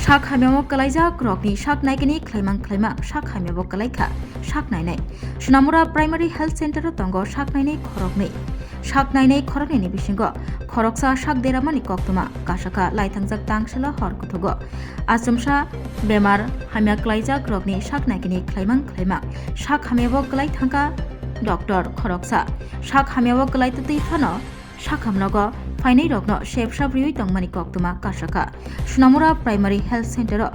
Shak Hamya Kwlaikha Rokni Shak Naikini Claimang Shak Hamya Kwlaikha Shak Nainai Sonamura Primary Health Center Tongo Shak Nainai Khorokni Shak Nainai Khorokni Bishingo Khoroksa Shak Deramani Koktuma Kashaka Laitangjak Tangshala Horkuthogo Asumsha Bemar Hamya Kwlaikha Rokni Shak Naikini Claimang Shak Hamya Kwlaikha Doctor Khoroksa Shak Hamya Kwlaikha Fano Shak Hamnogo Hamyachayarogno Shepshabriui Tongmani Koktuma Kashaka Sonamura Primary Health Center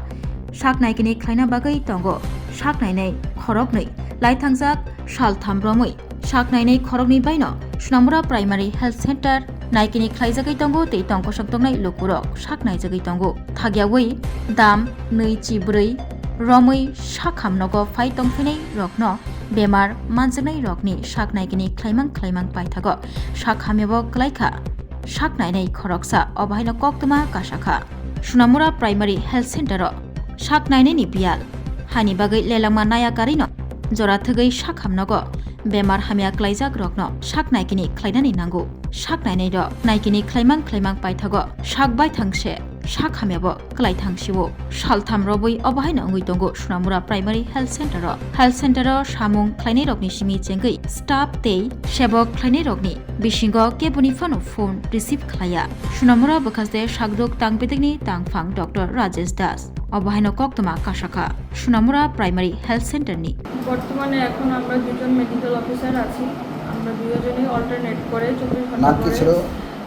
Shak Naikini Klaina Bagai Tongo Shak Nainai Khorokni Laitangjak Shaltham Bromui Shak Nainai Khorokni Baino Sonamura Primary Health Center Naikini Klaijagai Tongo Tei Tongko Shoktongnai Lukurok Shak Naijagai Tongo Thagyawui Dam Nei Chibrui Romui Shak Hamnogo Phai Tongphinai Rokno Bemar Manjaknai Rokni Shak Naikini Claimang Paithago Shak Hamya Kwlaikha Shak Nainai Khoroksa Obahaino Koktuma Kashaka Sonamura Primary Health Center Shak Nainai ni Bial Hani Bagai Lelangma Naya Karino Jora Thugai Shak Hamnogo Bemar Hamya Kwlaikha Rokno Shak Naikini Klainani Nangu Shak Nainai do Naikini Claimang Paithago Shak Baithang she Shak Hamya Kwlaithang shiwo Shaltham robui Obahaino Ngui Tongo Sonamura Primary Health Center Samung Klainai Rokni Simi Chengai Staff Tei Sebok Klainai Rokni Bishingo Kebuni Phone Phone Receive Khlaya Sonamura Bokasde Shakdok Tangbetekni Tangphang Dr. Rajesh Das Obahaino Koktuma Kashaka Sonamura Primary Health Center ni বর্তমানে এখন আমরা দুজন medical officer আছি আমরা দুজনেই alternate করে 24 ঘন্টা করে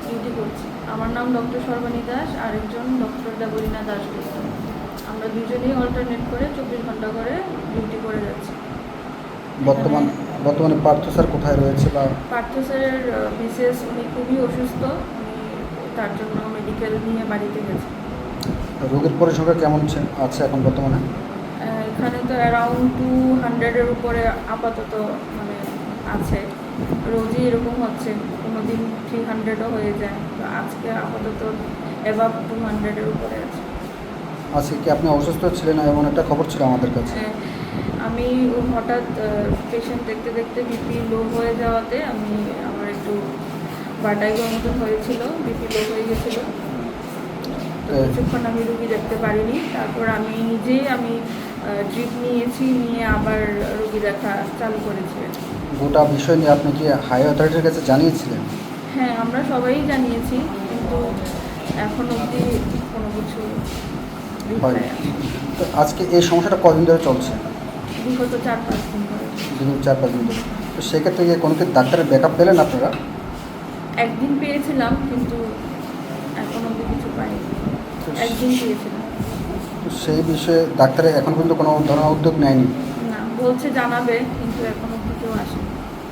ডিউটি করছি আমার নাম ডক্টর সর্বাণী দাস আর একজন ডক্টর দেবলীনা দাস আমরা দুজনেই অল্টারনেট করে 24 ঘন্টা করে ডিউটি করে যাচ্ছি বর্তমানে পার্থ স্যার কোথায় রয়েছে বা পার্থ স্যারের বিশেষ উনি খুবই অসুস্থ উনি তার জন্য মেডিকেল নিয়ে বাড়িতে গেছে রোগীর পরিসংখ্যা কেমন আছে এখন বর্তমানে এখানে তো অ্যারাউন্ড 200 এর উপরে আপাতত মানে আছে রোজই এরকম হচ্ছে কোনোদিন 300ও হয়ে যায় তো আজকে আপাতত এভাব 200 এর উপরে আছে আজকে কি আপনি অসুস্থ ছিলেন এমন একটা খবর ছিল আমাদের কাছে আমি হঠাৎ পেশেন্ট দেখতে দেখতে বিপি লো হয়ে যাওয়াতে আমার একটু বাটাইগোর মতো হয়েছিল বিপি লো হয়ে গেছিল তো কিছুক্ষণ আমি রুগী দেখতে পারিনি তারপর আমি নিজেই ড্রিপ নিয়ে আবার রোগী দেখা চালু করেছি গোটা বিষয় নিয়ে আপনি কি হাই অথরিটির কাছে জানিয়েছিলেন হ্যাঁ আমরা সবাই জানিয়েছি কিন্তু এখন অবধি কোনো কিছু তো আজকে এই সমস্যাটা কদিন ধরে চলছে বিগত 4-5 দিন ধরে তো সেক্ষেত্রে গিয়ে কোনো কি ডাক্তারের ব্যাকআপ পেলেন আপনারা একদিন পেয়েছিলাম কিন্তু এখন অবধি কিছু পাইনি একদিন পেয়েছিলাম তো সেই বিষয়ে ডাক্তারে এখন পর্যন্ত কোনো ধরনের উদ্যোগ নেয়নি না বলছে জানাবে কিন্তু এখনো কিছু আসেনি